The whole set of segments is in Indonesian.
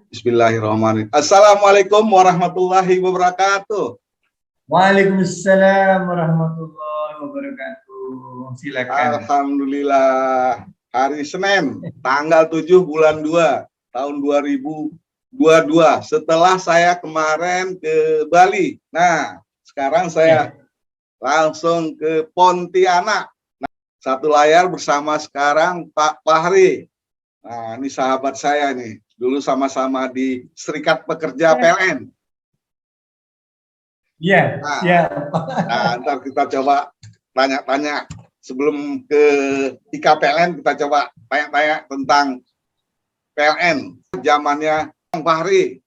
Bismillahirrahmanirrahim. Assalamualaikum warahmatullahi wabarakatuh. Waalaikumsalam warahmatullahi wabarakatuh. Silakan. Alhamdulillah. Hari Senin, tanggal 7 bulan 2 tahun 2022. Setelah saya kemarin ke Bali. Nah, sekarang saya langsung ke Pontianak. Nah, satu layar bersama sekarang Pak Fahri. Nah, ini sahabat saya nih. Dulu sama-sama di Serikat Pekerja PLN. Iya, siap. Nah, ntar kita coba tanya-tanya. Sebelum ke IKPLN, kita coba tanya-tanya tentang PLN. Zamannya Bang Fahri.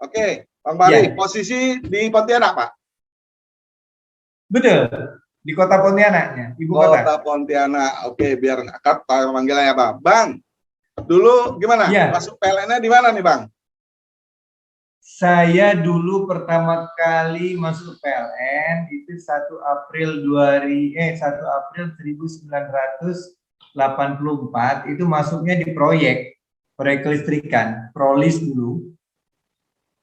Oke, Bang Fahri, posisi di Pontianak, Pak? Betul, di kota Pontianaknya, ibu kota. Kota Pontianak. Oke, biar akrab panggilnya ya, Bang. Bang, dulu gimana? Masuk PLN-nya di mana nih, Bang? Saya dulu pertama kali masuk PLN itu 1 April 1984 itu masuknya di proyek kelistrikan, Prolis dulu.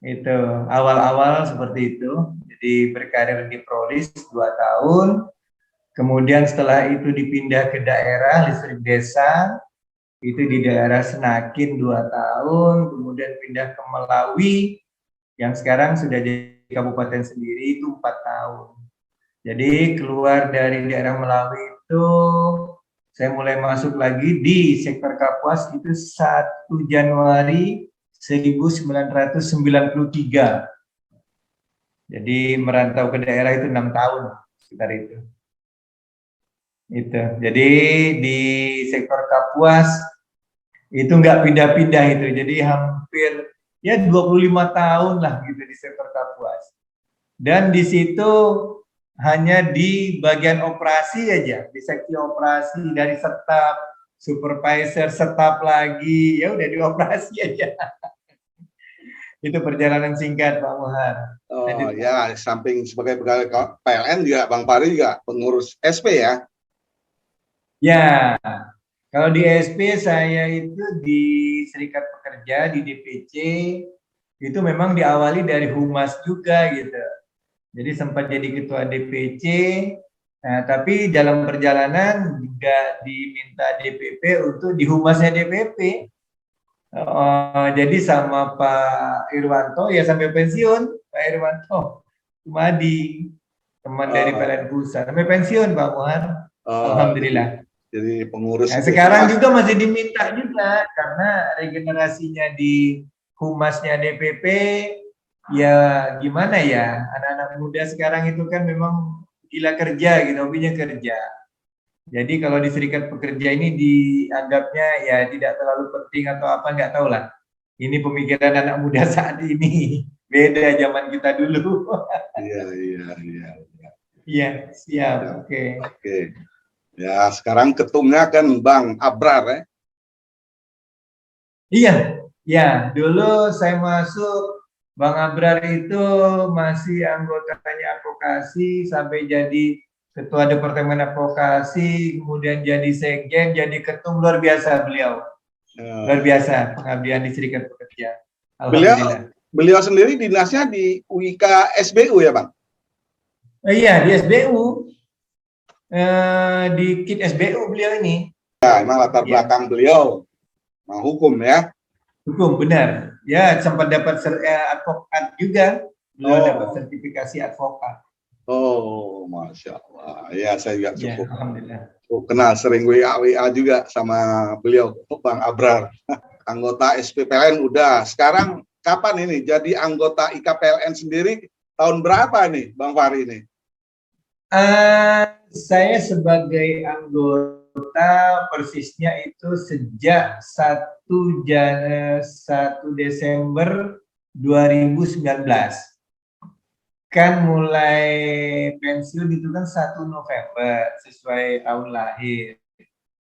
Itu awal-awal seperti itu. Jadi berkarir di Prolis 2 tahun. Kemudian setelah itu dipindah ke daerah listrik desa. Itu di daerah Senakin 2 tahun, kemudian pindah ke Melawi yang sekarang sudah jadi kabupaten sendiri itu 4 tahun. Jadi keluar dari daerah Melawi itu saya mulai masuk lagi di sektor Kapuas itu 1 Januari 1993. Jadi merantau ke daerah itu 6 tahun sekitar itu. Jadi di sektor Kapuas itu nggak pindah-pindah itu. Jadi hampir ya 25 tahun lah gitu di sektor Kapuas. Dan di situ hanya di bagian operasi aja, di seksi operasi dari staf, supervisor, staf lagi, ya udah di operasi aja. Itu perjalanan singkat Pak Muhar. Oh ya, samping sebagai pegawai PLN juga Bang Fahri juga pengurus SP ya? Ya, kalau di SP saya itu di Serikat Pekerja, di DPC, itu memang diawali dari Humas juga gitu. Jadi sempat jadi ketua DPC, nah, tapi dalam perjalanan juga diminta DPP untuk di Humasnya DPP. Jadi sama Pak Irwanto ya sampai pensiun, Pak Irwanto Sumadi, teman dari PLN Pusat, sampai pensiun Pak Muhar. Alhamdulillah. Jadi pengurus. Nah, sekarang juga masih diminta juga karena regenerasinya di Humasnya DPP. Ya gimana ya, anak-anak muda sekarang itu kan memang gila kerja gitu, hobinya kerja. Jadi kalau di Serikat Pekerja ini dianggapnya ya tidak terlalu penting atau apa, nggak tahu lah. Ini pemikiran anak muda saat ini, beda zaman kita dulu. Iya. Iya, siap, oke. Ya, sekarang ketumnya kan Bang Abrar ya? Iya, ya dulu saya masuk Bang Abrar itu masih anggotanya advokasi sampai jadi ketua departemen advokasi, kemudian jadi sekjen, jadi ketum, luar biasa beliau. Luar biasa pengabdian di Serikat Pekerja. Alhamdulillah. Beliau sendiri dinasnya di UIK SBU ya Bang? Iya, di SBU. Di KIT SBU beliau ini. Ya, emang latar belakang beliau mau hukum ya? Hukum, benar. Ya, sempat dapat advokat juga. Beliau dapat sertifikasi advokat. Oh, Masya Allah. Ya, saya juga cukup. Ya, alhamdulillah. Kenal sering WA juga sama beliau, Bang Abrar. Anggota SPPLN udah. Sekarang kapan ini jadi anggota IKPLN sendiri? Tahun berapa nih, Bang Fahri ini? Saya sebagai anggota persisnya itu sejak 1 Desember 2019. Kan mulai pensiun itu kan 1 November sesuai tahun lahir.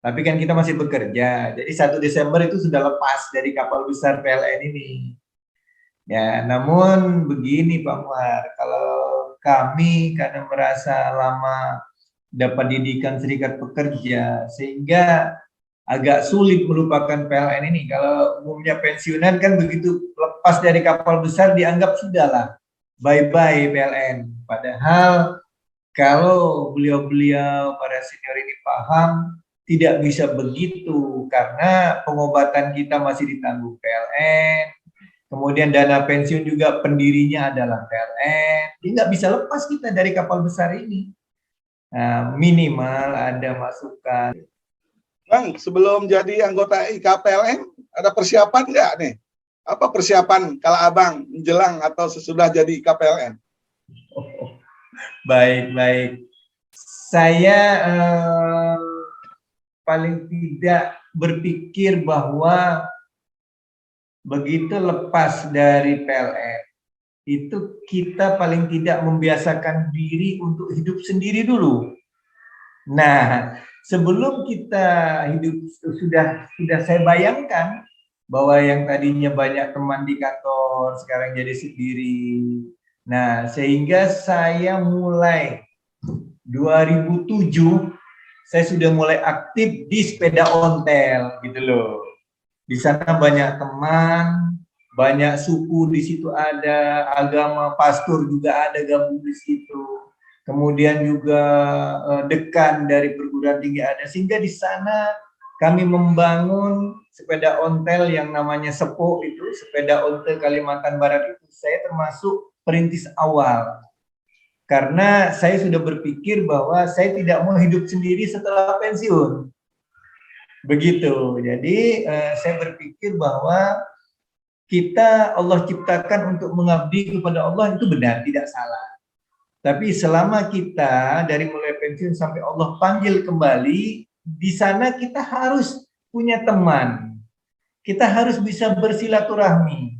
Tapi kan kita masih bekerja. Jadi 1 Desember itu sudah lepas dari kapal besar PLN ini. Ya, namun begini Pak Muhar, kalau kami karena merasa lama dapat didikan Serikat Pekerja, sehingga agak sulit melupakan PLN ini. Kalau umumnya pensiunan kan begitu lepas dari kapal besar dianggap sudahlah, bye-bye PLN. Padahal kalau beliau-beliau para senior ini paham, tidak bisa begitu karena pengobatan kita masih ditanggung PLN, kemudian dana pensiun juga pendirinya adalah PLN, jadi nggak bisa lepas kita dari kapal besar ini. Nah, minimal ada masukan. Bang, sebelum jadi anggota IKPLN, ada persiapan nggak nih? Apa persiapan kalau Abang menjelang atau sesudah jadi IKPLN? Baik. Saya paling tidak berpikir bahwa begitu lepas dari PLN, itu kita paling tidak membiasakan diri untuk hidup sendiri dulu. Nah, sebelum kita hidup sudah saya bayangkan bahwa yang tadinya banyak teman di kantor sekarang jadi sendiri. Nah, sehingga saya mulai 2007 saya sudah mulai aktif di sepeda ontel gitu loh. Di sana banyak teman, banyak suku di situ ada, agama pastor juga ada gabung di situ. Kemudian juga dekan dari perguruan tinggi ada, sehingga di sana kami membangun sepeda ontel yang namanya Sepo itu, sepeda ontel Kalimantan Barat itu. Saya termasuk perintis awal. Karena saya sudah berpikir bahwa saya tidak mau hidup sendiri setelah pensiun. Begitu. Jadi saya berpikir bahwa kita Allah ciptakan untuk mengabdi kepada Allah itu benar, tidak salah. Tapi selama kita dari mulai pensiun sampai Allah panggil kembali, di sana kita harus punya teman. Kita harus bisa bersilaturahmi.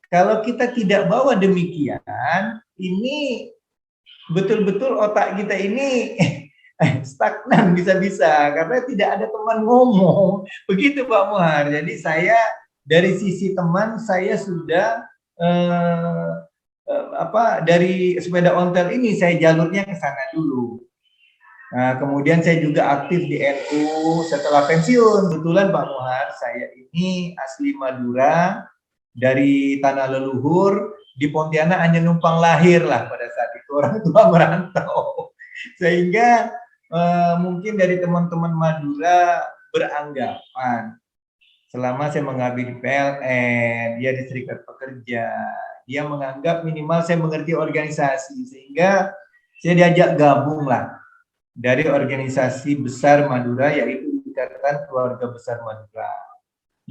Kalau kita tidak bawa demikian, ini betul-betul otak kita ini stagnan bisa-bisa karena tidak ada teman ngomong. Begitu Pak Muhar. Jadi saya dari sisi teman saya sudah dari sepeda ontel ini saya jalurnya ke sana dulu. Nah, kemudian saya juga aktif di NU setelah pensiun. Kebetulan Pak Muhar, saya ini asli Madura, dari tanah leluhur, di Pontianak hanya numpang lahir lah pada saat itu, orang tua merantau. Sehingga mungkin dari teman-teman Madura beranggapan selama saya mengabdi di PLN, dia di Serikat Pekerja, dia menganggap minimal saya mengerti organisasi, sehingga saya diajak gabung lah dari organisasi besar Madura, yaitu Ikatan Keluarga Besar Madura.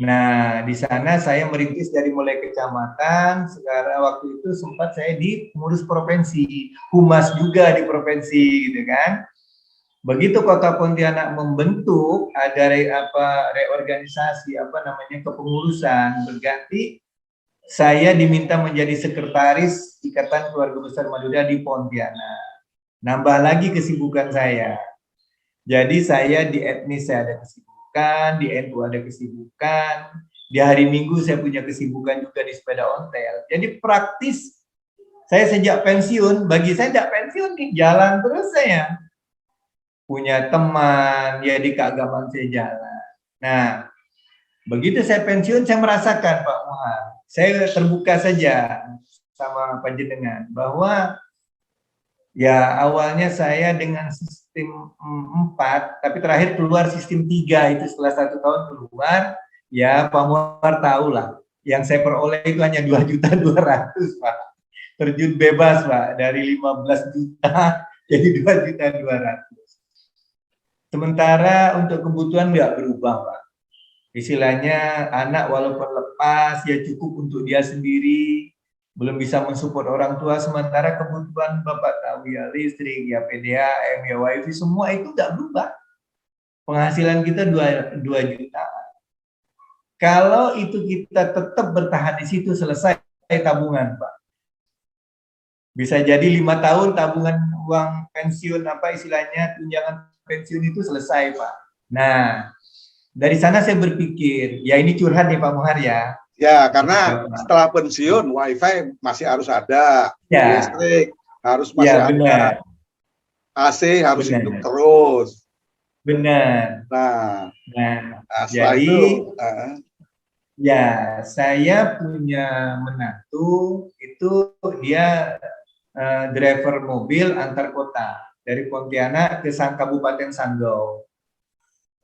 Nah, di sana saya merintis dari mulai kecamatan, sekarang waktu itu sempat saya di pengurus provinsi, humas juga di provinsi, gitu kan. Begitu Kota Pontianak membentuk ada reorganisasi kepengurusan berganti, saya diminta menjadi sekretaris Ikatan Keluarga Besar Madura di Pontianak. Nambah lagi kesibukan saya. Jadi saya di etnis saya ada kesibukan, di NU ada kesibukan, di hari Minggu saya punya kesibukan juga di sepeda ontel. Jadi praktis saya sejak pensiun, bagi saya tidak pensiun nih, jalan terus saya. Punya teman, ya di keagamaan saya jalan. Nah, begitu saya pensiun, saya merasakan Pak Muhar, saya terbuka saja sama panjenengan bahwa ya awalnya saya dengan sistem 4, tapi terakhir keluar sistem 3 itu setelah 1 tahun keluar, ya Pak Muhar tahu lah, yang saya peroleh itu hanya 2.200.000 Pak. Terjun bebas Pak, dari 15 juta jadi 2.200.000. Sementara untuk kebutuhan nggak berubah Pak. Istilahnya anak walaupun lepas ya cukup untuk dia sendiri, belum bisa mensupport orang tua, sementara kebutuhan Bapak tahu ya listrik, ya PDAM, ya WiFi, semua itu nggak berubah. Penghasilan kita 2 juta. Kalau itu kita tetap bertahan di situ, selesai tabungan Pak. Bisa jadi 5 tahun tabungan uang pensiun istilahnya tunjangan pensiun itu selesai Pak. Nah, dari sana saya berpikir, ya ini curhat nih Pak Muhar ya. Ya, karena setelah pensiun WiFi masih harus ada, ya. Listrik harus masih ada, AC harus hidup terus. benar. Nah, Nah, setelah itu, jadi ya saya punya menantu itu dia driver mobil antar kota dari Pontianak ke Kabupaten Sanggau.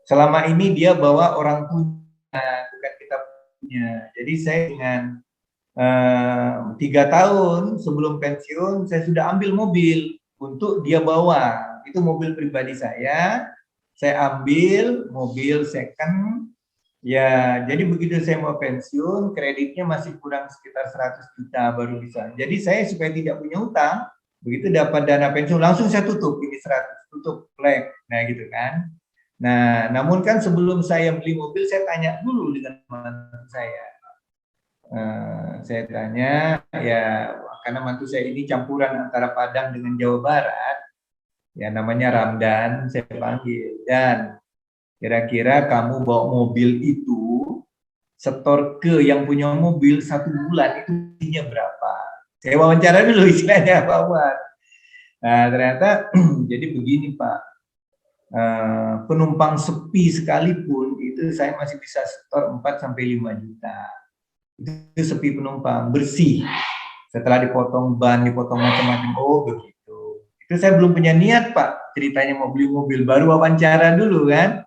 Selama ini dia bawa orang punya, bukan kita punya. Jadi saya dengan 3 tahun sebelum pensiun saya sudah ambil mobil untuk dia bawa. Itu mobil pribadi saya ambil mobil second. Ya, jadi begitu saya mau pensiun, kreditnya masih kurang sekitar 100 juta baru bisa. Jadi saya supaya tidak punya utang, begitu dapat dana pensiun langsung saya tutup ini 100, tutup blank. Nah, gitu kan. Nah, namun kan sebelum saya beli mobil saya tanya dulu dengan mantu saya. Saya tanya ya karena mantu saya ini campuran antara Padang dengan Jawa Barat, ya namanya Ramdan, saya panggil. Dan kira-kira kamu bawa mobil itu setor ke yang punya mobil 1 bulan itu isinya berapa? Saya wawancara dulu istilahnya Pak Wan. Nah ternyata jadi begini Pak, penumpang sepi sekalipun itu saya masih bisa setor 4-5 juta. Itu sepi penumpang, bersih. Setelah dipotong ban, dipotong macam-macam, oh begitu. Itu saya belum punya niat Pak, ceritanya mau beli mobil, baru wawancara dulu kan.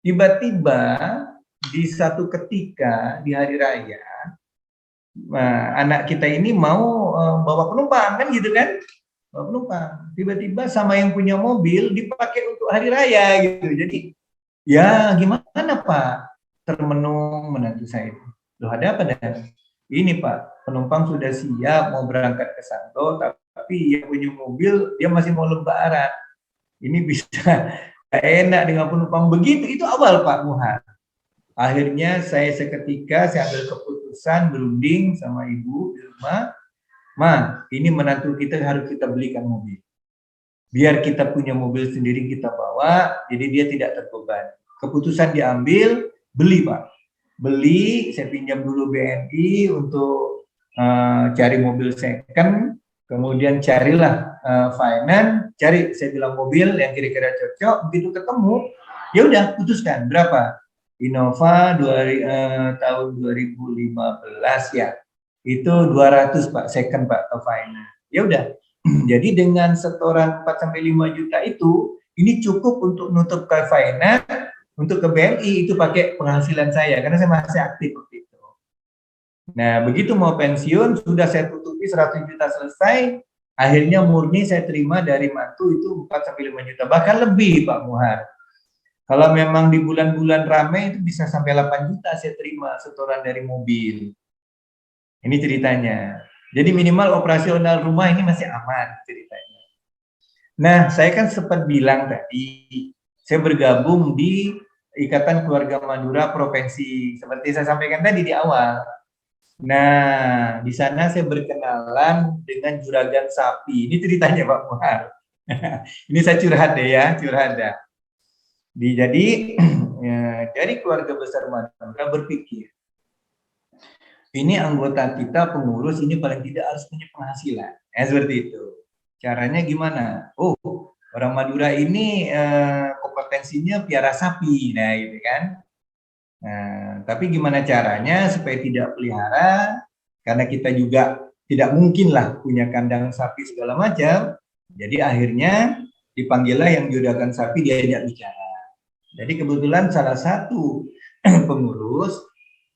Tiba-tiba di satu ketika di hari raya, anak kita ini mau bawa penumpang kan gitu kan, bawa penumpang. Tiba-tiba sama yang punya mobil dipakai untuk hari raya gitu. Jadi ya gimana Pak? Termenung menantu saya itu. Loh ada apa Dan? Ini Pak, penumpang sudah siap mau berangkat ke Santo, tapi yang punya mobil dia masih mau lebaran. Ini bisa enak dengan penumpang begitu. Itu awal Pak Muhar. Akhirnya saya seketika saya ambil keputusan berunding sama ibu di rumah, Ma, ini menantu kita harus kita belikan mobil. Biar kita punya mobil sendiri kita bawa, jadi dia tidak terbebani. Keputusan diambil, beli Pak. Beli, saya pinjam dulu BNI untuk cari mobil second, kemudian carilah finance, cari saya bilang mobil yang kira-kira cocok, begitu ketemu, ya udah putuskan berapa? Innova tahun 2015 ya, itu 200 Pak, second Pak, ke finance. Ya udah, jadi dengan setoran 4-5 juta itu, ini cukup untuk nutup ke finance, untuk ke BNI itu pakai penghasilan saya, karena saya masih aktif waktu itu. Nah, begitu mau pensiun, sudah saya tutupi 100 juta selesai, akhirnya murni saya terima dari mantu itu 4-5 juta, bahkan lebih Pak Muhar. Kalau memang di bulan-bulan ramai itu bisa sampai 8 juta saya terima setoran dari mobil. Ini ceritanya. Jadi minimal operasional rumah ini masih aman ceritanya. Nah, saya kan sempat bilang tadi, saya bergabung di Ikatan Keluarga Madura Provinsi, seperti saya sampaikan tadi di awal. Nah, di sana saya berkenalan dengan juragan sapi. Ini ceritanya Pak Muhar. Ini saya curhat deh ya, curhat dah. Jadi ya, dari keluarga besar Madura berpikir, ini anggota kita pengurus ini paling tidak harus punya penghasilan, seperti itu. Caranya gimana? Oh, orang Madura ini kompetensinya piara sapi, nah gitu kan. Nah, tapi gimana caranya supaya tidak pelihara? Karena kita juga tidak mungkin lah punya kandang sapi segala macam. Jadi akhirnya dipanggillah yang juragan sapi diajak bicara. Jadi kebetulan salah satu pengurus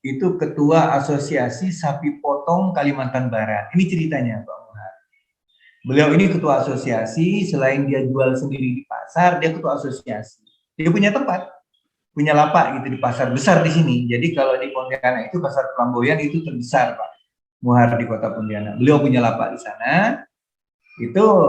itu ketua asosiasi sapi potong Kalimantan Barat. Ini ceritanya Pak Muhar. Beliau ini ketua asosiasi, selain dia jual sendiri di pasar, dia ketua asosiasi. Dia punya tempat, punya lapak gitu di pasar besar di sini. Jadi kalau di Pontianak itu pasar Pelamboyan itu terbesar Pak Muhar di kota Pontianak. Beliau punya lapak di sana. Itu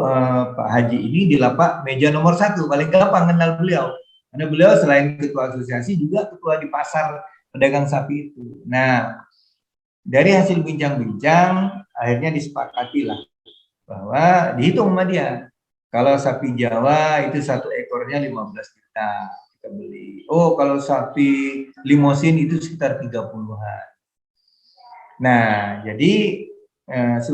Pak Haji ini di lapak meja nomor 1, paling gampang kenal beliau. Karena beliau selain ketua asosiasi juga ketua di pasar pedagang sapi itu. Nah, dari hasil bincang-bincang akhirnya disepakati lah bahwa dihitung sama dia. Kalau sapi Jawa itu 1 ekornya 15 juta kita beli. Oh, kalau sapi limosin itu sekitar 30-an. Nah, jadi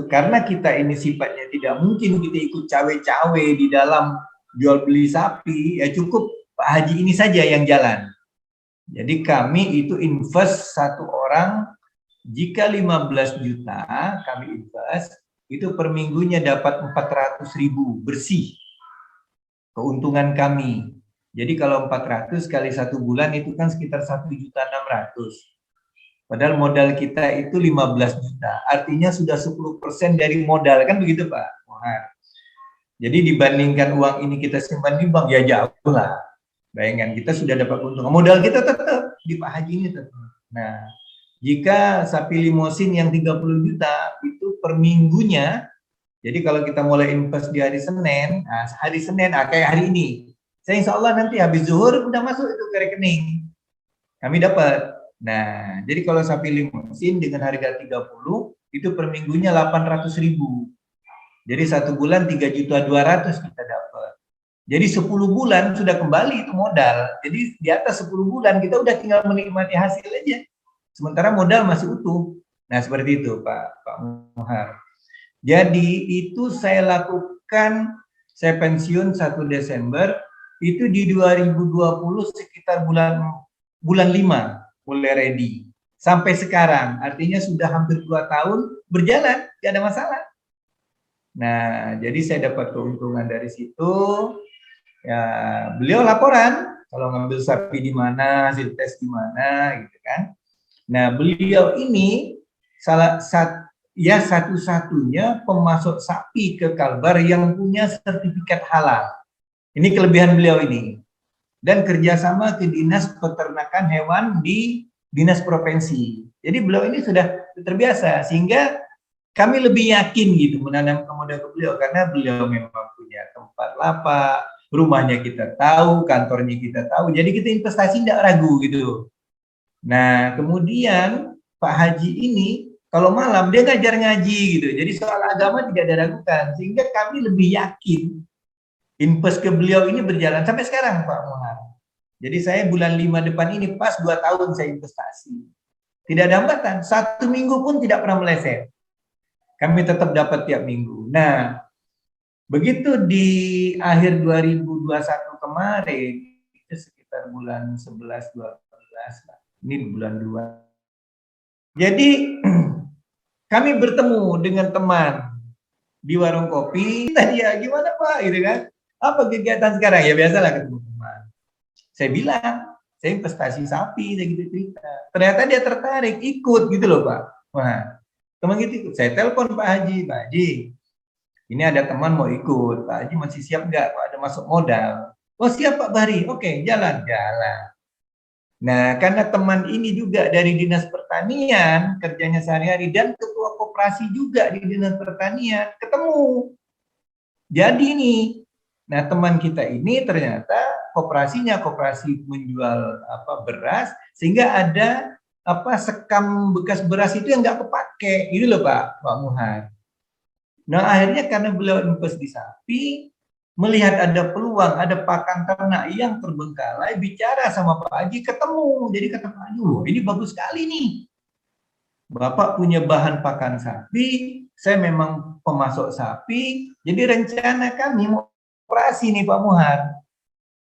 karena kita ini sifatnya tidak mungkin kita ikut cawe-cawe di dalam jual beli sapi, ya cukup Pak Haji ini saja yang jalan. Jadi kami itu invest satu orang, jika 15 juta kami invest, itu per minggunya dapat 400.000 bersih keuntungan kami. Jadi kalau 400 kali 1 bulan itu kan sekitar 1.600.000. Padahal modal kita itu 15 juta. Artinya sudah 10% dari modal, kan begitu Pak Mohar. Jadi dibandingkan uang ini kita simpan di bank, ya jauh lah. Bayangkan kita sudah dapat keuntungan. Modal kita tetap di Pak Haji ini tetap. Nah, jika sapi limosin yang 30 juta itu per minggunya, jadi kalau kita mulai invest di hari Senin, kayak hari ini, saya insya Allah nanti habis zuhur udah masuk itu ke rekening. Kami dapat. Nah, jadi kalau sapi limosin dengan harga 30, itu per minggunya 800.000. Jadi 1 bulan 3.200.000 kita dapat. Jadi 10 bulan sudah kembali itu modal. Jadi di atas 10 bulan kita udah tinggal menikmati hasil aja. Sementara modal masih utuh. Nah, seperti itu Pak Mohar. Jadi itu saya lakukan, saya pensiun 1 Desember, itu di 2020 sekitar bulan 5 mulai ready. Sampai sekarang, artinya sudah hampir 2 tahun berjalan, tidak ada masalah. Nah, jadi saya dapat keuntungan dari situ. Ya, beliau laporan kalau ngambil sapi di mana, hasil tes di mana, gitu kan. Nah, beliau ini satu-satunya pemasok sapi ke Kalbar yang punya sertifikat halal. Ini kelebihan beliau ini. Dan kerjasama ke Dinas Peternakan Hewan di Dinas Provinsi. Jadi beliau ini sudah terbiasa, sehingga kami lebih yakin gitu menanam modal ke beliau, karena beliau memang punya tempat lapak, rumahnya kita tahu, kantornya kita tahu, jadi kita investasi tidak ragu gitu. Nah, kemudian Pak Haji ini kalau malam dia ngajar ngaji gitu, jadi soal agama tidak ada ragukan, sehingga kami lebih yakin invest ke beliau ini berjalan sampai sekarang Pak Mohar. Jadi saya bulan 5 depan ini pas 2 tahun saya investasi, tidak ada hambatan, 1 minggu pun tidak pernah meleset. Kami tetap dapat tiap minggu. Nah, begitu di akhir 2021 kemarin, itu sekitar bulan 11-12, ini bulan 2. Jadi kami bertemu dengan teman di warung kopi. Tadi ya gimana Pak, gitu kan? Apa kegiatan sekarang? Ya biasalah ketemu teman. Saya bilang, saya investasi sapi, saya gitu cerita. Ternyata dia tertarik, ikut gitu loh Pak. Wah, teman gitu ikut. Saya telepon Pak Haji, Pak Haji, ini ada teman mau ikut, Pak Haji masih siap nggak? Pak ada masuk modal. Oh siap Pak Bahri, oke jalan. Nah, karena teman ini juga dari Dinas Pertanian, kerjanya sehari-hari, dan ketua koperasi juga di Dinas Pertanian, ketemu. Jadi nih, nah teman kita ini ternyata koperasi menjual beras, sehingga ada sekam bekas beras itu yang nggak kepake, gitu loh Pak Muhar. Nah akhirnya karena beliau invest di sapi, melihat ada peluang, ada pakan ternak yang terbengkalai, bicara sama Pak Haji, ketemu. Jadi kata Pak Haji, loh ini bagus sekali nih. Bapak punya bahan pakan sapi, saya memang pemasok sapi, jadi rencana kami mau koperasi nih Pak Muhar.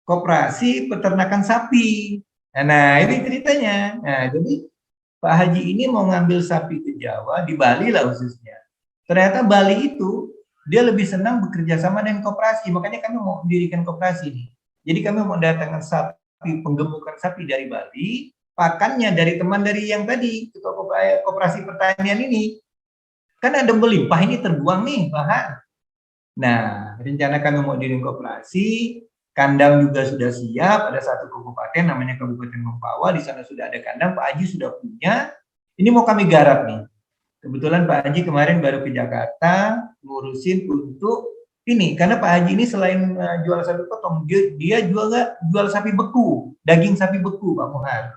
Koperasi peternakan sapi. Nah ini ceritanya. Nah jadi Pak Haji ini mau ngambil sapi ke Jawa, di Bali lah khususnya. Ternyata Bali itu dia lebih senang bekerja sama dengan koperasi, makanya kami mau mendirikan koperasi ini. Jadi kami mau datangkan sapi, penggemukan sapi dari Bali, pakannya dari teman dari yang tadi, koperasi pertanian ini. Kan ada melimpah ini terbuang nih bahan. Nah, rencana kami mau dirikan koperasi, kandang juga sudah siap, ada satu kabupaten namanya Kabupaten Mempawah, di sana sudah ada kandang, Pak Haji sudah punya. Ini mau kami garap nih. Kebetulan Pak Haji kemarin baru ke Jakarta ngurusin untuk ini, karena Pak Haji ini selain jual sapi potong, dia jual sapi beku, daging sapi beku Pak Muhar.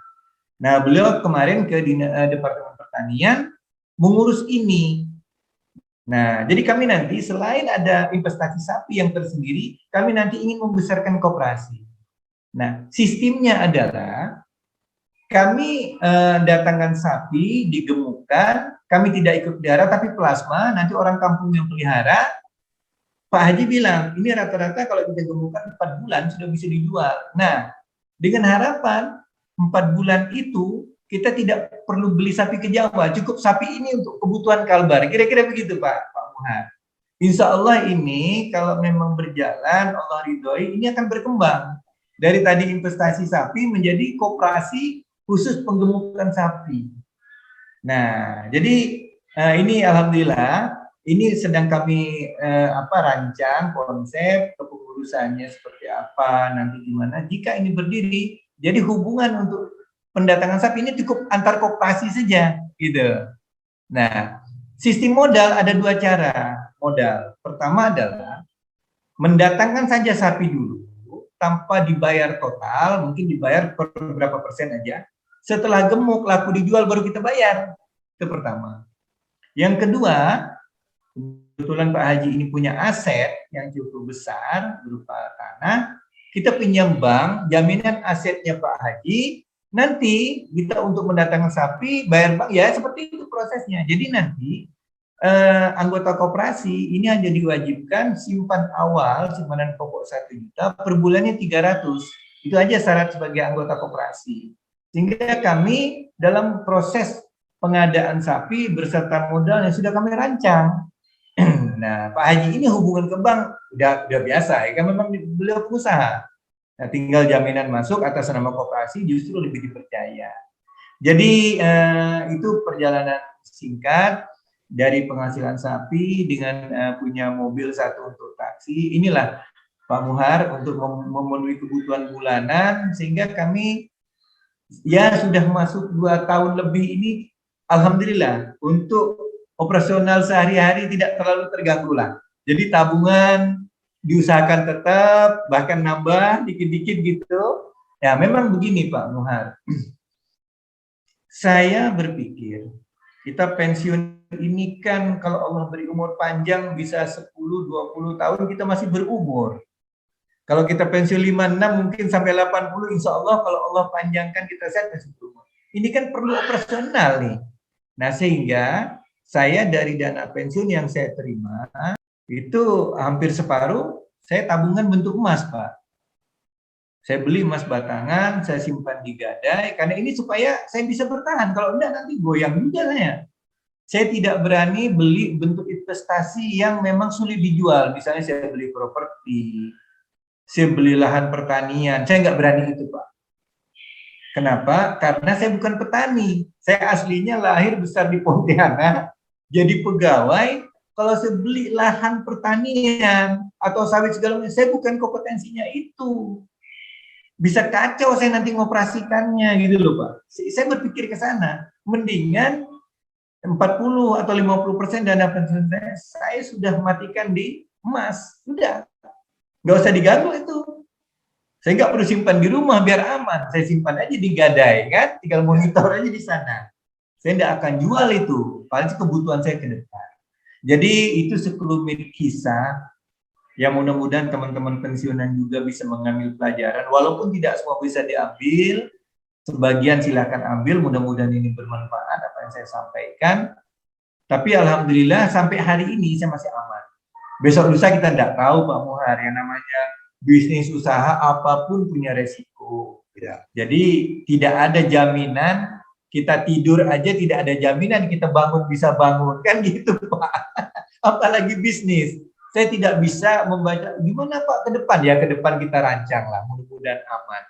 Nah beliau kemarin ke Departemen Pertanian mengurus ini. Nah jadi kami nanti selain ada investasi sapi yang tersendiri, kami nanti ingin membesarkan koperasi. Nah sistemnya adalah kami datangkan sapi, digemukkan, kami tidak ikut pelihara tapi plasma, nanti orang kampung yang pelihara, Pak Haji bilang, ini rata-rata kalau kita gemukkan 4 bulan sudah bisa dijual. Nah, dengan harapan 4 bulan itu kita tidak perlu beli sapi ke Jawa, cukup sapi ini untuk kebutuhan Kalbar. Kira-kira begitu Pak Muhar. Insya Allah ini kalau memang berjalan, Allah ridhoi, ini akan berkembang. Dari tadi investasi sapi menjadi koperasi khusus penggemukan sapi. Nah, jadi ini alhamdulillah ini sedang kami rancang konsep kepengurusannya seperti apa, nanti gimana. Jika ini berdiri, jadi hubungan untuk pendatangan sapi ini cukup antar koperasi saja, gitu. Nah, sistem modal ada 2 cara modal. Pertama adalah mendatangkan saja sapi dulu tanpa dibayar total, mungkin dibayar per berapa persen aja. Setelah gemuk laku dijual baru kita bayar. Itu pertama. Yang kedua, kebetulan Pak Haji ini punya aset yang cukup besar berupa tanah, kita pinjam bank, jaminan asetnya Pak Haji, nanti kita untuk mendatangkan sapi, bayar bank, ya seperti itu prosesnya. Jadi nanti anggota koperasi ini hanya diwajibkan simpan awal, simpanan pokok 1 juta, per bulannya 300. Itu aja syarat sebagai anggota koperasi. Sehingga kami dalam proses pengadaan sapi berserta modal yang sudah kami rancang. Nah, Pak Haji ini hubungan ke bank udah biasa, ya kan memang beliau pengusaha. Nah, tinggal jaminan masuk atas nama koperasi justru lebih dipercaya. Jadi itu perjalanan singkat dari penghasilan sapi dengan punya mobil 1 untuk taksi. Inilah Pak Muhar untuk memenuhi kebutuhan bulanan, sehingga kami ya sudah masuk 2 tahun lebih ini, alhamdulillah untuk operasional sehari-hari tidak terlalu terganggu lah. Jadi tabungan diusahakan tetap, bahkan nambah dikit-dikit gitu. Ya memang begini Pak Muhar. Saya berpikir kita pensiun ini kan kalau Allah beri umur panjang bisa 10-20 tahun kita masih berumur. Kalau kita pensiun 56 mungkin sampai 80, insya Allah kalau Allah panjangkan kita sehat masih berumur. Ini kan perlu operasional nih. Nah sehingga saya dari dana pensiun yang saya terima itu hampir separuh saya tabungan bentuk emas Pak. Saya beli emas batangan, saya simpan di gadai karena ini supaya saya bisa bertahan. Kalau enggak nanti goyang juga saya. Saya tidak berani beli bentuk investasi yang memang sulit dijual. Misalnya saya beli properti, saya beli lahan pertanian. Saya nggak berani itu Pak. Kenapa? Karena saya bukan petani. Saya aslinya lahir besar di Pontianak, jadi pegawai. Kalau saya beli lahan pertanian atau sawit segala macam, saya bukan kompetensinya itu. Bisa kacau saya nanti ngoperasikannya gitu loh Pak. Saya berpikir ke sana. Mendingan 40 atau 50% dana pensiun saya sudah matikan di emas. Udah. Nggak usah diganggu itu. Saya nggak perlu simpan di rumah biar aman. Saya simpan aja di gadai kan. Tinggal monitor aja di sana. Saya nggak akan jual itu. Paling kebutuhan saya ke depan. Jadi itu sekelumit kisah. Ya mudah-mudahan teman-teman pensiunan juga bisa mengambil pelajaran, walaupun tidak semua bisa diambil, sebagian silakan ambil, mudah-mudahan ini bermanfaat apa yang saya sampaikan. Tapi alhamdulillah sampai hari ini saya masih aman. Besok lusa kita tidak tahu Pak Muhar, yang namanya bisnis usaha apapun punya resiko. Ya. Jadi tidak ada jaminan, kita tidur aja tidak ada jaminan kita bangun bisa bangun, kan gitu Pak. Apalagi bisnis. Saya tidak bisa membaca gimana Pak ke depan, ya ke depan kita rancang lah, mudah-mudahan aman.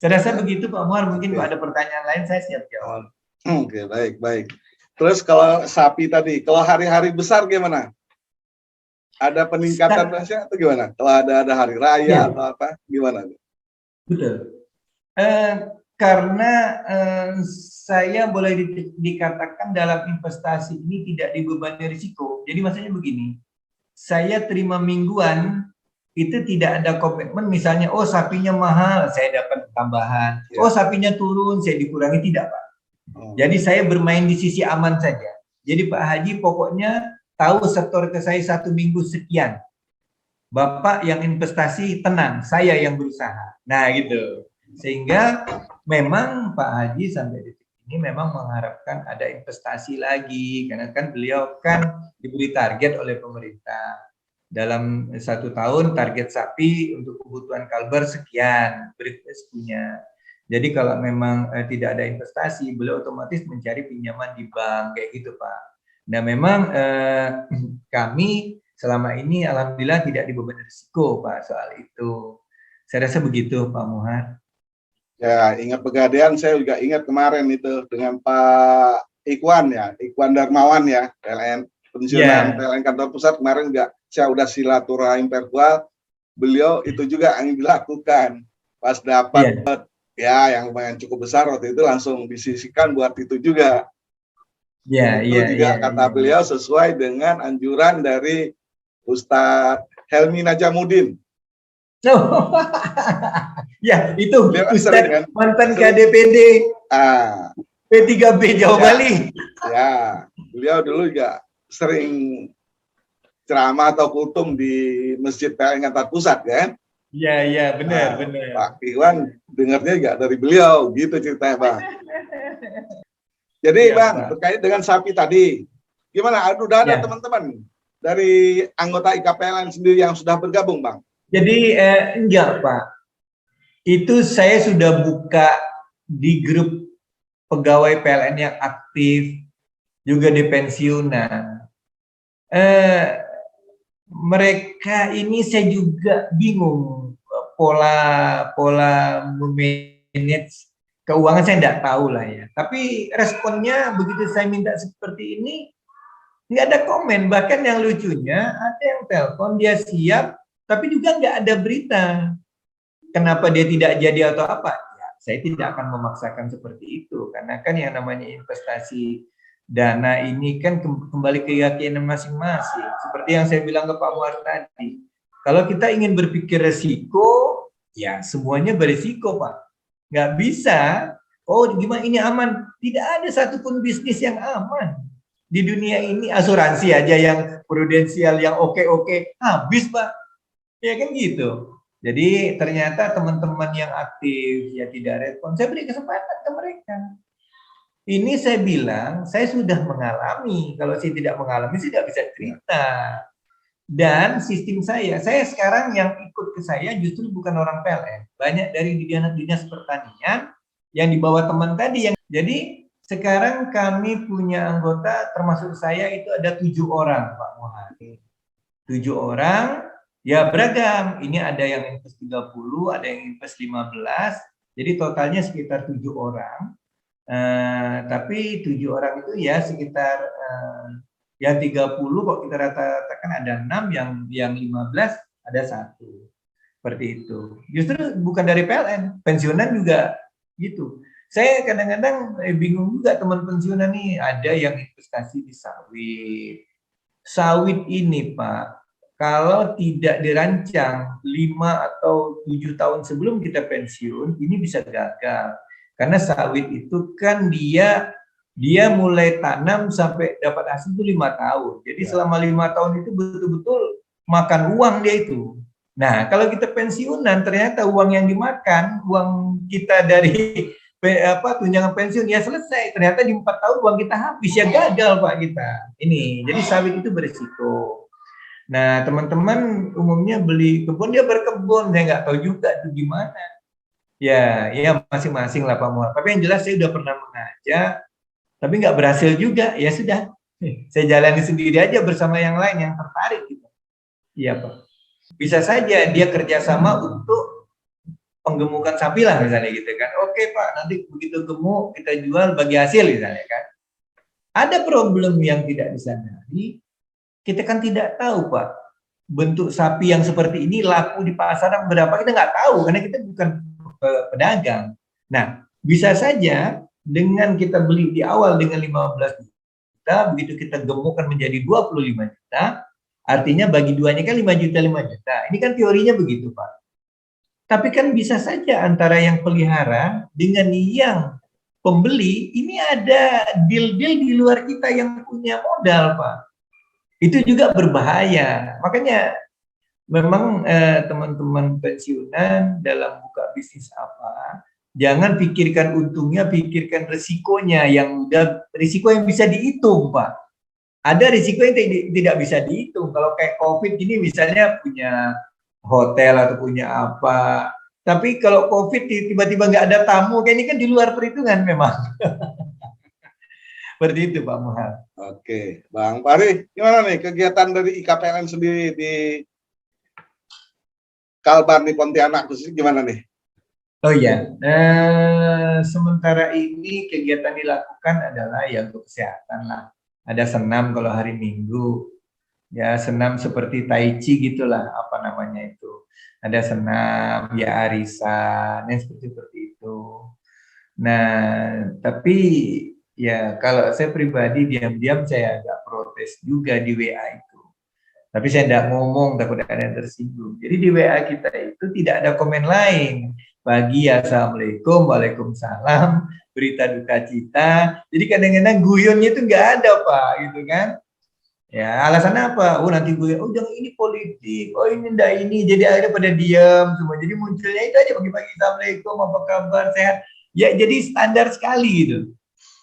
Saya rasa begitu Pak Muhar, mungkin kalau ada pertanyaan lain saya siap jawab. Oke, baik. Terus kalau sapi tadi, kalau hari-hari besar gimana? Ada peningkatan atau gimana? Kalau ada hari raya atau apa, gimana? Betul. Karena saya boleh dikatakan dalam investasi ini tidak dibebani risiko. Jadi maksudnya begini, saya terima mingguan itu tidak ada komitmen, misalnya oh sapinya mahal saya dapat tambahan, oh sapinya turun saya dikurangi, tidak Pak. Jadi saya bermain di sisi aman saja. Jadi Pak Haji pokoknya tahu sektor ke saya 1 minggu sekian, Bapak yang investasi tenang, saya yang berusaha. Nah gitu. Sehingga memang Pak Haji sampai detik ini memang mengharapkan ada investasi lagi, karena kan beliau kan diberi target oleh pemerintah. dalam 1 tahun target sapi untuk kebutuhan Kalbar sekian, Brickbase punya. Jadi kalau memang tidak ada investasi, beliau otomatis mencari pinjaman di bank kayak gitu Pak. Nah memang kami selama ini alhamdulillah tidak dibebani risiko Pak soal itu. Saya rasa begitu Pak Muhar. Ya, ingat Pegadaian, saya juga ingat kemarin itu dengan Pak Ikhwan ya, Ikhwan Darmawan ya, PLN pensiunan PLN kantor pusat kemarin juga saya udah silaturahim virtual, beliau itu juga yang dilakukan pas dapat ya yang lumayan cukup besar waktu itu langsung disisihkan buat itu juga. Itu juga kata beliau sesuai dengan anjuran dari Ustadz Helmi Najamuddin. Ya, itu Ustadz kan? mantan KDPD P3B Jawa Bali. Ya, beliau dulu juga sering ceramah atau kultum di Masjid PLN Kantor Pusat kan? Iya, benar. Pak Iwan dengarnya juga dari beliau, gitu ceritanya Bang. Jadi Bang, terkait dengan sapi tadi, gimana? Udah ada teman-teman dari anggota IKPLN sendiri yang sudah bergabung Bang? Jadi enggak Pak, itu saya sudah buka di grup pegawai PLN yang aktif, juga di pensiunan. Mereka ini saya juga bingung pola memanage keuangan, saya tidak tahu lah ya. Tapi responnya begitu saya minta seperti ini, nggak ada komen. Bahkan yang lucunya ada yang telepon dia siap, tapi juga nggak ada berita. Kenapa dia tidak jadi atau apa? Ya, saya tidak akan memaksakan seperti itu, karena kan yang namanya investasi dana ini kan kembali ke keyakinan masing-masing. Seperti yang saya bilang ke Pak Muar tadi, kalau kita ingin berpikir resiko, ya semuanya beresiko Pak. Nggak bisa, oh gimana ini aman. Tidak ada satupun bisnis yang aman. Di dunia ini asuransi aja yang prudensial, yang oke-oke, habis Pak. Ya kan gitu. Jadi ternyata teman-teman yang aktif, ya tidak respon, saya beri kesempatan ke mereka. Ini saya bilang, saya sudah mengalami. Kalau saya tidak mengalami, saya tidak bisa cerita. Dan sistem saya sekarang yang ikut ke saya justru bukan orang PLN. Banyak dari dinas pertanian yang dibawa teman tadi. Jadi sekarang kami punya anggota, termasuk saya itu ada 7 orang Pak Muhari. 7 orang, ya beragam. Ini ada yang invest 30, ada yang invest 15. Jadi totalnya sekitar 7 orang. Tapi 7 orang itu ya sekitar yang 30 kok kita rata-ratakan ada 6, yang 15 ada 1. Seperti itu. Justru bukan dari PLN, pensiunan juga gitu. Saya kadang-kadang bingung juga teman pensiunan nih, ada yang investasi di sawit. Sawit ini Pak, kalau tidak dirancang 5 atau 7 tahun sebelum kita pensiun, ini bisa gagal. Karena sawit itu kan dia mulai tanam sampai dapat hasil itu 5 tahun. Jadi selama 5 tahun itu betul-betul makan uang dia itu. Nah, kalau kita pensiunan ternyata uang yang dimakan, uang kita dari tunjangan pensiun ya selesai. Ternyata di 4 tahun uang kita habis, ya gagal Pak kita. Ini. Jadi sawit itu berisiko. Nah, teman-teman umumnya beli kebun, dia berkebun, saya nggak tahu juga itu gimana. Ya masing-masing lah Pak Muar. Tapi yang jelas saya udah pernah mengajak, tapi nggak berhasil juga. Ya sudah, saya jalani sendiri aja bersama yang lain yang tertarik gitu. Iya Pak. Bisa saja dia kerjasama untuk penggemukan sapi lah misalnya gitu kan. Oke Pak, nanti begitu gemuk kita jual bagi hasil misalnya kan. Ada problem yang tidak disadari. Kita kan tidak tahu Pak, bentuk sapi yang seperti ini laku di pasaran berapa, kita nggak tahu karena kita bukan pedagang. Nah, bisa saja dengan kita beli di awal dengan 15 juta, begitu kita gemukkan menjadi 25 juta, artinya bagi duanya kan 5 juta, 5 juta. Ini kan teorinya begitu Pak. Tapi kan bisa saja antara yang pelihara dengan yang pembeli, ini ada deal-deal di luar kita yang punya modal Pak. Itu juga berbahaya. Makanya memang teman-teman pensiunan dalam buka bisnis apa, jangan pikirkan untungnya, pikirkan risikonya, yang udah risiko yang bisa dihitung Pak. ada risiko yang tidak bisa dihitung. Kalau kayak COVID gini misalnya punya hotel atau punya apa. Tapi kalau COVID tiba-tiba nggak ada tamu, kayak ini kan di luar perhitungan memang. Seperti itu Pak Muhar. Oke, Bang Fahri, gimana nih kegiatan dari IKPLN sendiri di Kalbar di Pontianak khususnya gimana nih? Oh iya, sementara ini kegiatan dilakukan adalah ya untuk kesehatan lah. Ada senam kalau hari Minggu, ya senam seperti Tai Chi gitulah, apa namanya itu. Ada senam, ya arisan, yang seperti itu. Nah, tapi ya kalau saya pribadi diam-diam saya agak protes juga di WA itu. Tapi saya tidak ngomong, takut ada yang tersinggung. Jadi di WA kita itu tidak ada komen lain. Pagi, assalamualaikum, waalaikumsalam, berita duka cita. Jadi kadang-kadang guyonnya itu nggak ada Pak, gitu kan? Ya alasan apa? Oh nanti guyon, oh jangan ini politik, oh ini ndak ini. Jadi akhirnya pada diam semua. Jadi munculnya itu aja pagi-pagi, assalamualaikum, apa kabar, sehat. Ya jadi standar sekali gitu.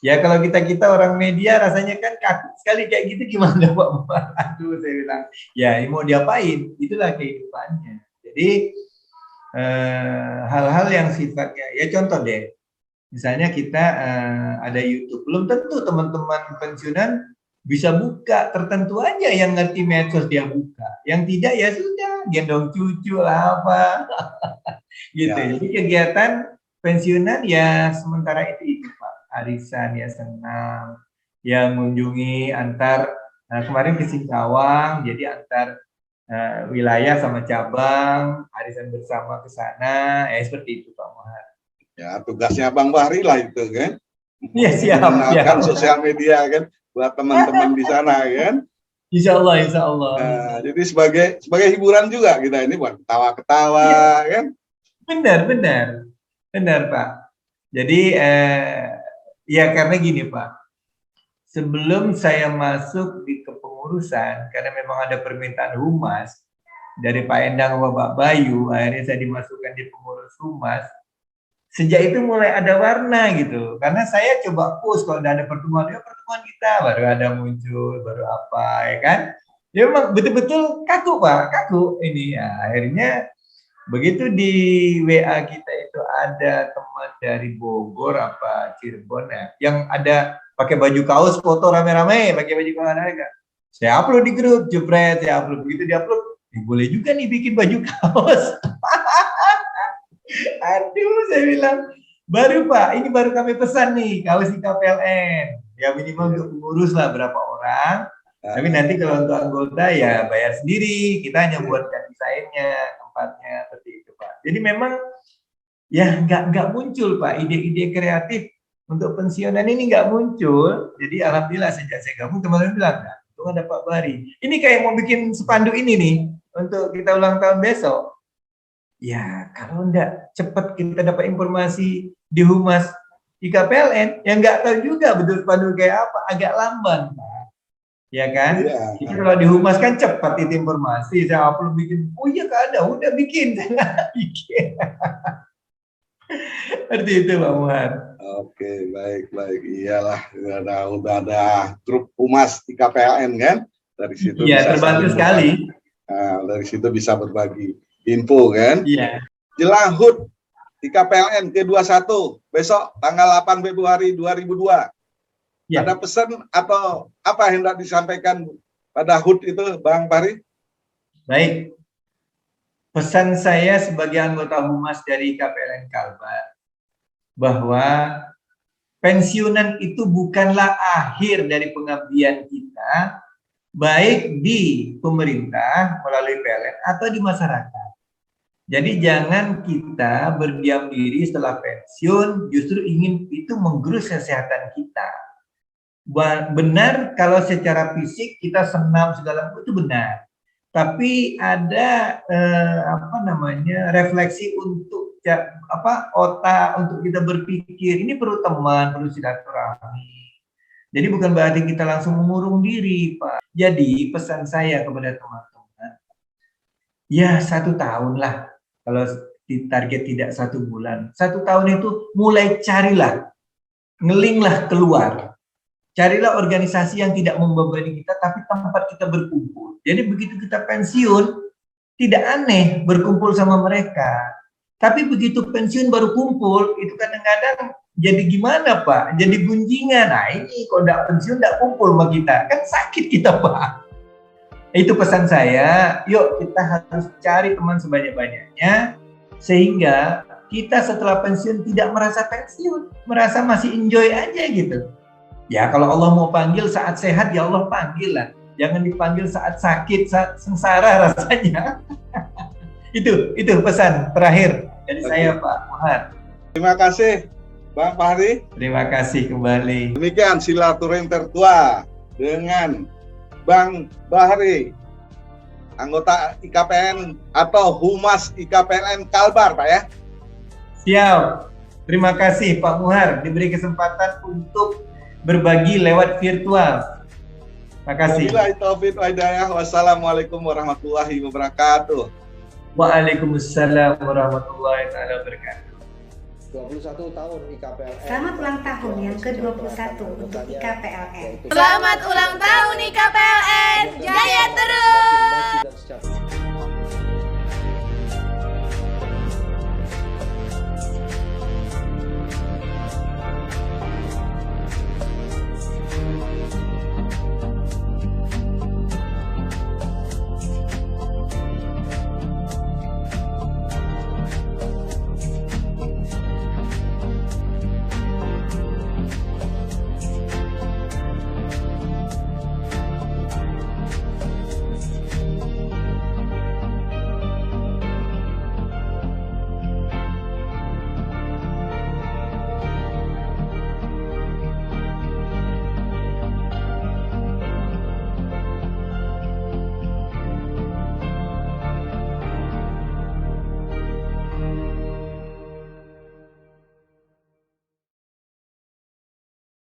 Ya kalau kita orang media rasanya kan kaku sekali kayak gitu gimana Pak? Aduh saya bilang, ya mau diapain? Itulah kehidupannya. Jadi hal-hal yang sifatnya, ya contoh deh, misalnya kita ada YouTube, belum tentu teman-teman pensiunan bisa buka, tertentu aja yang ngerti medsos dia buka, yang tidak ya sudah gendong cucu lah apa, gitu. Ya. Jadi kegiatan pensiunan ya sementara itu Pak, arisan ya senam, ya mengunjungi antar, kemarin ke Singkawang, jadi antar wilayah sama cabang, arisan bersama ke sana, seperti itu Pak Mohar. Ya, tugasnya Bang Fahri lah itu kan. Iya siap. Mengenalkan sosial media kan buat teman-teman di sana kan. Insya Allah, Insya Allah. Nah, jadi sebagai hiburan juga kita ini buat ketawa-ketawa kan. Benar Pak. Jadi ya karena gini Pak, sebelum saya masuk di kepengurusan, karena memang ada permintaan humas dari Pak Endang sama Pak Bayu, akhirnya saya dimasukkan di pengurus humas. Sejak itu mulai ada warna gitu, karena saya coba push kalau ada pertemuan, ya pertemuan kita baru ada muncul, baru apa ya kan? Ya memang betul-betul kaku Pak, kaku ini ya. Akhirnya begitu di WA kita itu ada teman dari Bogor apa Cirebon ya, yang ada pakai baju kaos foto rame-rame, pakai baju kaos kan. Saya upload di grup, jepret, saya upload, begitu diupload, boleh juga nih bikin baju kaos. Aduh, saya bilang, baru Pak, ini baru kami pesan nih, kaos IKPLN. Ya minimal untuk pengurus lah berapa orang. Tapi nanti kalau untuk anggota ya bayar sendiri, kita hanya buatkan desainnya, tempatnya, seperti itu Pak. Jadi memang ya nggak muncul Pak, ide-ide kreatif untuk pensiunan ini nggak muncul. Jadi alhamdulillah sejak saya gabung teman-teman bilang, nah, untung ada Pak Bari. Ini kayak mau bikin spanduk ini nih, untuk kita ulang tahun besok. Ya, kalau enggak cepat kita dapat informasi di humas IKPLN, yang nggak tahu juga betul spanduk kayak apa, agak lamban, Pak. Ya kan? Ya. Jadi kalau di humas kan cepat itu informasi, saya upload bikin, oh iya Kak ada, udah bikin, saya bikin. Seperti itu Pak Muhar. Oke, baik. Iyalah, udah ada grup humas IKPLN kan? Dari situ iya, terbantu sekali. Nah, dari situ bisa berbagi info kan? Iya. Jelang HUT IKPLN ke-21 besok tanggal 8 Februari 2002. Ya. Ada pesan atau apa yang hendak disampaikan pada HUT itu, Bang Fahri? Baik. Pesan saya sebagai anggota humas dari IKPLN Kalbar bahwa pensiunan itu bukanlah akhir dari pengabdian kita, baik di pemerintah melalui PLN atau di masyarakat. Jadi jangan kita berdiam diri setelah pensiun, justru ingin itu menggerus kesehatan kita. Benar kalau secara fisik kita senam segala itu benar. Tapi ada refleksi untuk otak untuk kita berpikir. Ini perlu teman, perlu silaturahmi. Jadi bukan berarti kita langsung mengurung diri, Pak. Jadi pesan saya kepada teman-teman, ya 1 tahun lah. Kalau target tidak 1 bulan, 1 tahun itu mulai carilah, ngelinglah keluar. carilah organisasi yang tidak membebani kita, tapi tempat kita berkumpul. Jadi begitu kita pensiun, tidak aneh berkumpul sama mereka. Tapi begitu pensiun baru kumpul, itu kadang-kadang jadi gimana Pak? Jadi gunjingan. Nah ini kalau tidak pensiun tidak kumpul sama kita, kan sakit kita Pak. Itu pesan saya, yuk kita harus cari teman sebanyak-banyaknya, sehingga kita setelah pensiun tidak merasa pensiun, merasa masih enjoy aja gitu. Ya kalau Allah mau panggil saat sehat, ya Allah panggil lah. Jangan dipanggil saat sakit, saat sengsara rasanya. Itu pesan terakhir dari saya Pak Muhar. Terima kasih Bang Fahri. Terima kasih kembali. Demikian silaturahim tertua dengan Bang Bahri, anggota IKPN atau Humas IKPN Kalbar, Pak ya. Siap. Terima kasih Pak Muhar diberi kesempatan untuk berbagi lewat virtual. Terima kasih. Wassalamualaikum warahmatullahi wabarakatuh. Waalaikumsalam warahmatullahi wabarakatuh. 21 tahun IKPLN. Selamat ulang tahun yang ke-21 untuk IKPLN. Selamat ulang tahun IKPLN, jaya terus!